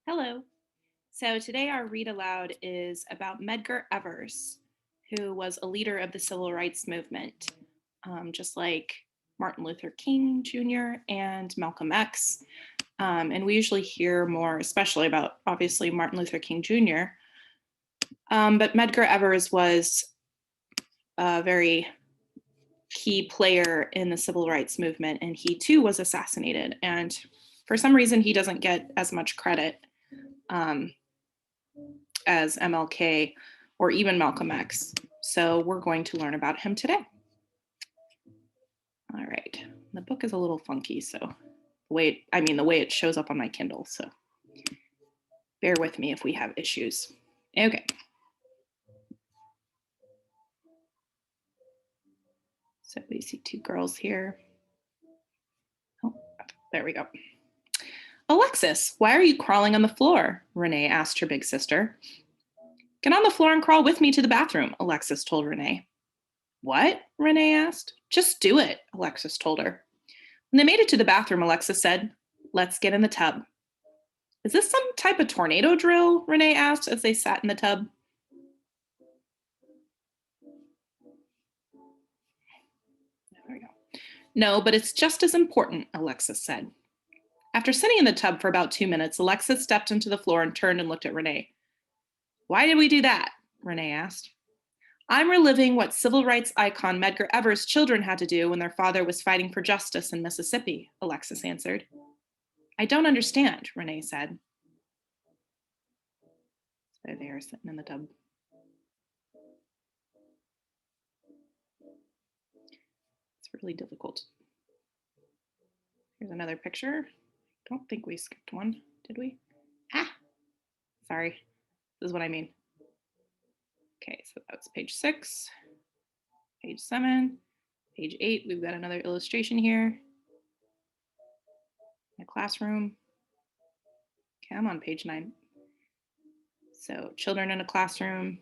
Hello. So today our read aloud is about Medgar Evers, who was a leader of the civil rights movement, just like Martin Luther King Jr. and Malcolm X. And we usually hear more, especially about obviously Martin Luther King Jr. But Medgar Evers was a very key player in the civil rights movement, and he too was assassinated. And for some reason, he doesn't get as much credit as MLK or even Malcolm X. So we're going to learn about him today. All right, the book is a little funky, so the way it shows up on my Kindle, so bear with me if we have issues. Okay. So we see two girls here. Oh, there we go. Alexis, why are you crawling on the floor? Renee asked her big sister. Get on the floor and crawl with me to the bathroom, Alexis told Renee. What? Renee asked. Just do it, Alexis told her. When they made it to the bathroom, Alexis said, let's get in the tub. Is this some type of tornado drill? Renee asked as they sat in the tub. There we go. No, but it's just as important, Alexis said. After sitting in the tub for about 2 minutes, Alexis stepped into the floor and turned and looked at Renee. Why did we do that? Renee asked. I'm reliving what civil rights icon Medgar Evers' children had to do when their father was fighting for justice in Mississippi, Alexis answered. I don't understand, Renee said. So they are sitting in the tub. It's really difficult. Here's another picture. I don't think we skipped one, did we? Sorry. This is what I mean. Okay, so that's page 6, page 7, page 8. We've got another illustration here. A classroom. Okay, I'm on page 9. So children in a classroom,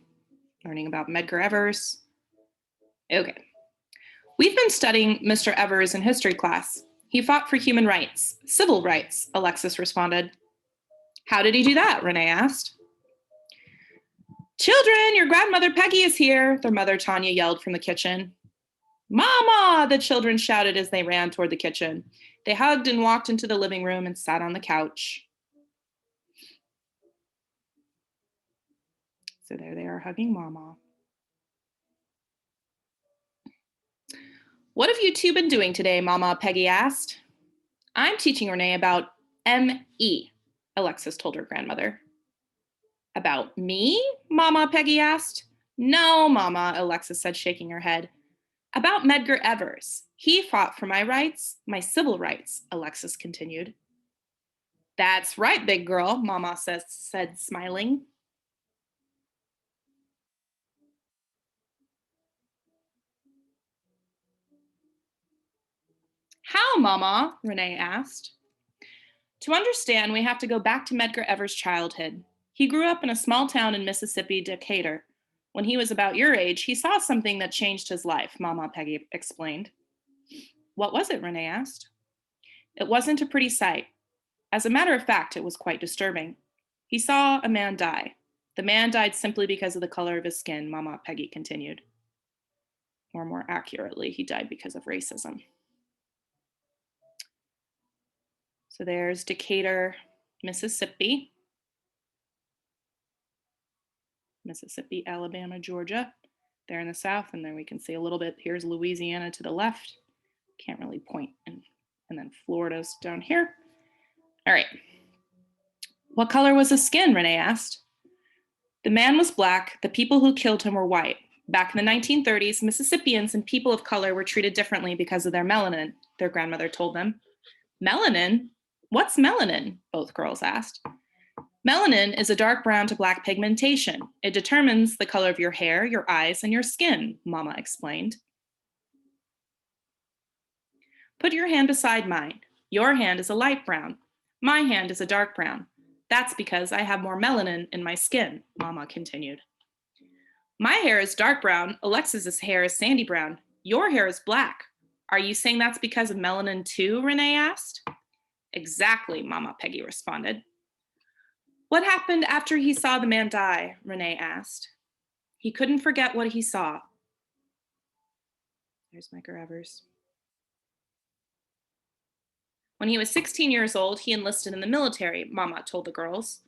learning about Medgar Evers. Okay. We've been studying Mr. Evers in history class. He fought for human rights, civil rights, Alexis responded. How did he do that? Renee asked. Children, your grandmother Peggy is here, their mother Tanya yelled from the kitchen. Mama, the children shouted as they ran toward the kitchen. They hugged and walked into the living room and sat on the couch. So there they are hugging Mama. What have you two been doing today, Mama? Peggy asked. I'm teaching Renee about M.E., Alexis told her grandmother. About me? Mama, Peggy asked. No, Mama, Alexis said, shaking her head. About Medgar Evers. He fought for my rights, my civil rights, Alexis continued. That's right, big girl, Mama said, smiling. How, Mama? Renee asked. To understand, we have to go back to Medgar Evers' childhood. He grew up in a small town in Mississippi, Decatur. When he was about your age, he saw something that changed his life, Mama Peggy explained. What was it? Renee asked. It wasn't a pretty sight. As a matter of fact, it was quite disturbing. He saw a man die. The man died simply because of the color of his skin, Mama Peggy continued. Or more accurately, he died because of racism. So there's Decatur, Mississippi, Alabama, Georgia. There in the south, and then we can see a little bit. Here's Louisiana to the left. Can't really point, and then Florida's down here. All right. What color was his skin? Renee asked. The man was black. The people who killed him were white. Back in the 1930s, Mississippians and people of color were treated differently because of their melanin, their grandmother told them. Melanin? What's melanin? Both girls asked. Melanin is a dark brown to black pigmentation. It determines the color of your hair, your eyes, and your skin, Mama explained. Put your hand beside mine. Your hand is a light brown. My hand is a dark brown. That's because I have more melanin in my skin, Mama continued. My hair is dark brown. Alexis's hair is sandy brown. Your hair is black. Are you saying that's because of melanin too? Renee asked. Exactly, Mama Peggy responded. What happened after he saw the man die? Renee asked. He couldn't forget what he saw. There's Medgar Evers. When he was 16 years old, he enlisted in the military, Mama told the girls.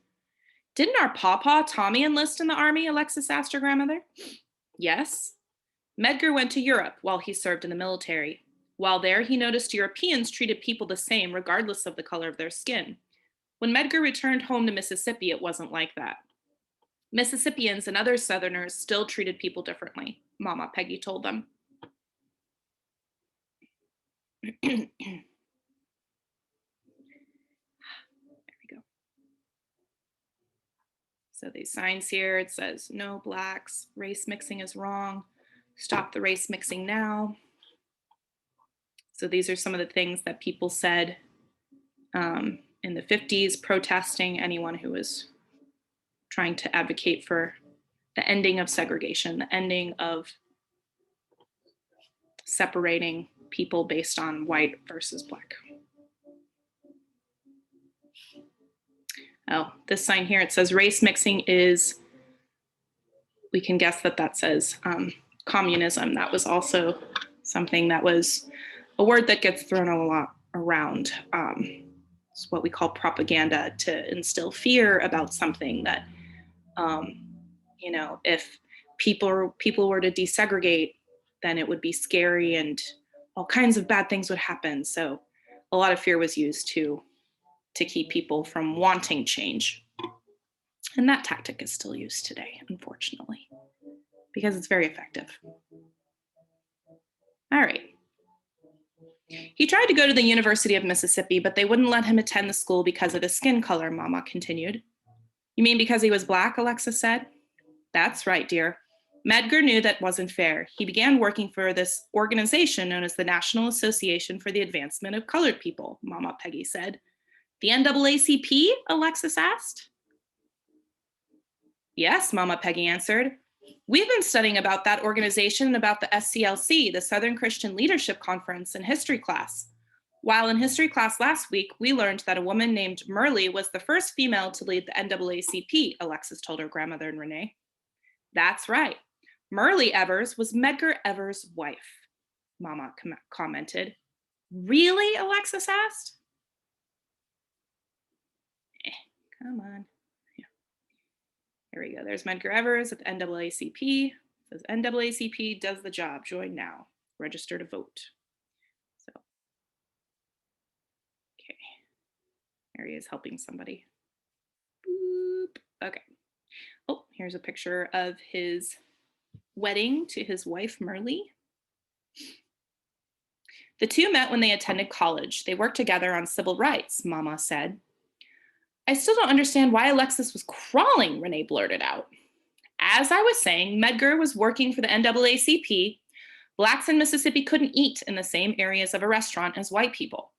Didn't our pawpaw, Tommy, enlist in the army? Alexis asked her grandmother. Yes. Medgar went to Europe while he served in the military. While there, he noticed Europeans treated people the same regardless of the color of their skin. When Medgar returned home to Mississippi, it wasn't like that. Mississippians and other Southerners still treated people differently, Mama Peggy told them. There we go. So these signs here, it says no blacks, race mixing is wrong, stop the race mixing now. So these are some of the things that people said in the 50s, protesting anyone who was trying to advocate for the ending of segregation, the ending of separating people based on white versus black. Oh, this sign here, it says race mixing is, we can guess that that says communism. That was also something that was a word that gets thrown a lot around. It's what we call propaganda, to instill fear about something that, you know, if people were to desegregate, then it would be scary and all kinds of bad things would happen. So a lot of fear was used to keep people from wanting change. And that tactic is still used today, unfortunately, because it's very effective. All right. He tried to go to the University of Mississippi, but they wouldn't let him attend the school because of his skin color, Mama continued. You mean because he was black, Alexis said. That's right, dear. Medgar knew that wasn't fair. He began working for this organization known as the National Association for the Advancement of Colored People, Mama Peggy said. The NAACP? Alexis asked. Yes, Mama Peggy answered. We've been studying about that organization and about the SCLC, the Southern Christian Leadership Conference, in history class. While in history class last week, we learned that a woman named Murley was the first female to lead the NAACP, Alexis told her grandmother and Renee. That's right. Murley Evers was Medgar Evers' wife, Mama commented. Really? Alexis asked. Come on. Yeah. Here we go. There's Medgar Evers at the NAACP. It says NAACP does the job. Join now. Register to vote. So, okay. There he is helping somebody. Boop. Okay. Oh, here's a picture of his wedding to his wife, Murley. The two met when they attended college. They worked together on civil rights, Mama said. I still don't understand why Alexis was crawling, Renee blurted out. As I was saying, Medgar was working for the NAACP. Blacks in Mississippi couldn't eat in the same areas of a restaurant as white people.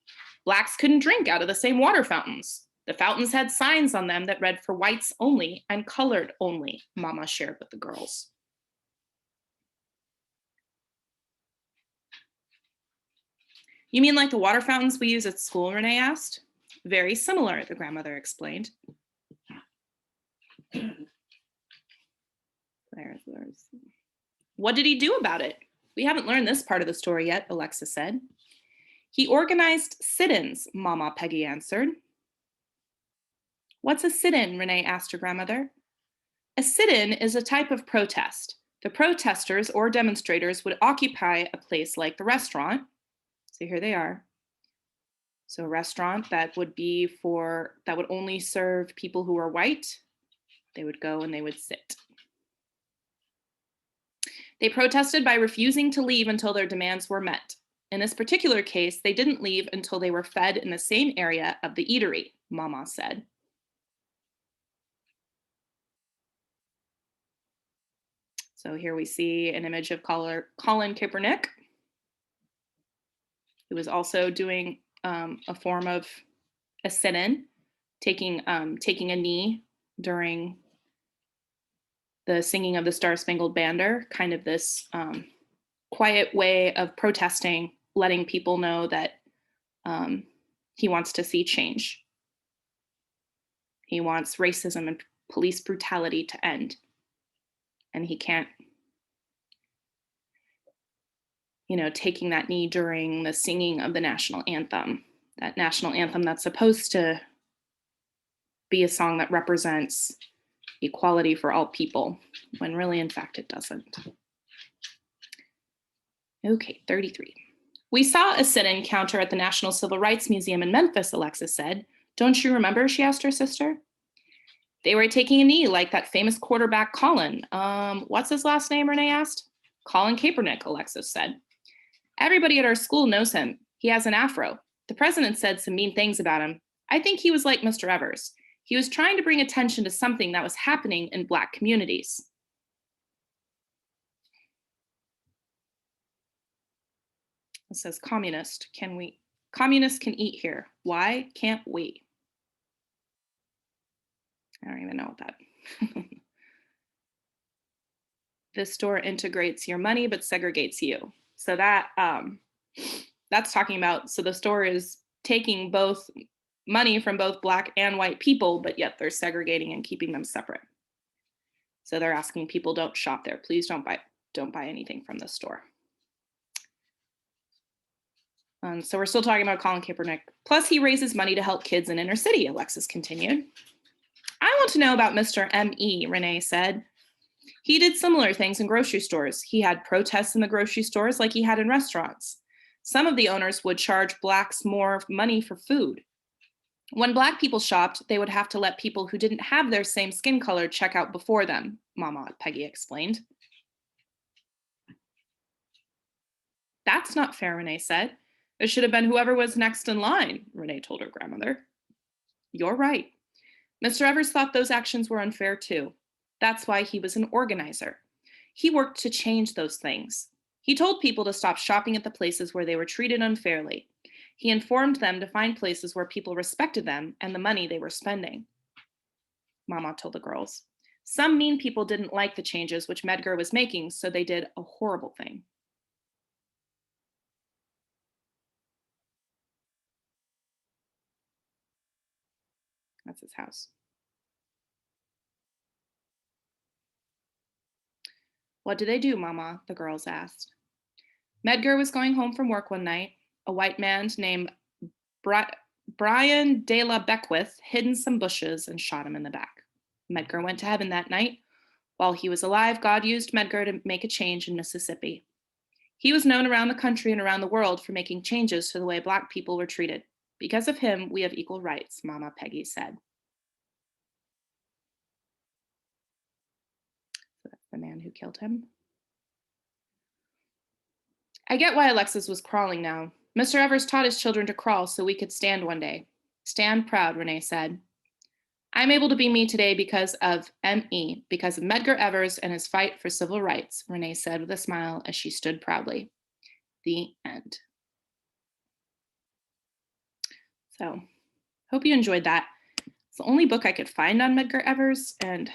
Blacks couldn't drink out of the same water fountains. The fountains had signs on them that read for whites only and colored only, Mama shared with the girls. You mean like the water fountains we use at school, Renee asked. Very similar, the grandmother explained. What did he do about it? We haven't learned this part of the story yet, Alexa said. He organized sit-ins, Mama Peggy answered. What's a sit-in? Renee asked her grandmother. A sit-in is a type of protest. The protesters or demonstrators would occupy a place like the restaurant. So here they are. So a restaurant that would only serve people who are white. They would go and they would sit. They protested by refusing to leave until their demands were met. In this particular case, they didn't leave until they were fed in the same area of the eatery, Mama said. So here we see an image of Colin Kaepernick, who was also doing a form of a sit-in, taking a knee during the singing of the Star-Spangled Banner, kind of this quiet way of protesting, letting people know that he wants to see change. He wants racism and police brutality to end. And he can't, taking that knee during the singing of the national anthem, that national anthem that's supposed to be a song that represents equality for all people, when really, in fact, it doesn't. Okay, 33. We saw a sit-in counter at the National Civil Rights Museum in Memphis, Alexis said. Don't you remember? She asked her sister. They were taking a knee like that famous quarterback Colin. What's his last name? Renee asked. Colin Kaepernick, Alexis said. Everybody at our school knows him. He has an afro. The president said some mean things about him. I think he was like Mr. Evers. He was trying to bring attention to something that was happening in Black communities. It says communists can eat here. Why can't we? I don't even know what that. This store integrates your money but segregates you. So that's talking about, so the store is taking both money from both Black and white people, but yet they're segregating and keeping them separate. So they're asking people, don't shop there. Please don't buy anything from this store. So we're still talking about Colin Kaepernick. Plus, he raises money to help kids in inner city, Alexis continued. I want to know about Mr. M.E., Renee said. He did similar things in grocery stores. He had protests in the grocery stores like he had in restaurants. Some of the owners would charge Blacks more money for food. When Black people shopped, they would have to let people who didn't have their same skin color check out before them, Mama Peggy explained. That's not fair, Renee said. It should have been whoever was next in line, Renee told her grandmother. You're right. Mr. Evers thought those actions were unfair too. That's why he was an organizer. He worked to change those things. He told people to stop shopping at the places where they were treated unfairly. He informed them to find places where people respected them and the money they were spending. Mama told the girls. Some mean people didn't like the changes which Medgar was making, so they did a horrible thing. That's his house. What did they do, Mama? The girls asked. Medgar was going home from work one night. A white man named Brian de la Beckwith hid in some bushes and shot him in the back. Medgar went to heaven that night. While he was alive, God used Medgar to make a change in Mississippi. He was known around the country and around the world for making changes to the way Black people were treated. Because of him, we have equal rights, Mama Peggy said. So that's the man who killed him. I get why Alexis was crawling now. Mr. Evers taught his children to crawl so we could stand one day. Stand proud, Renee said. I'm able to be me today because of M.E., because of Medgar Evers and his fight for civil rights, Renee said with a smile as she stood proudly. The end. So, hope you enjoyed that. It's the only book I could find on Medgar Evers, and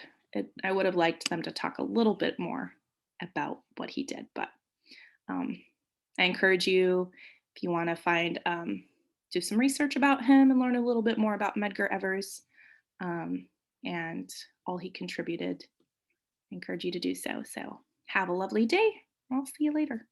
I would have liked them to talk a little bit more about what he did, but I encourage you, if you want to do some research about him and learn a little bit more about Medgar Evers and all he contributed, I encourage you to do so. So have a lovely day. I'll see you later.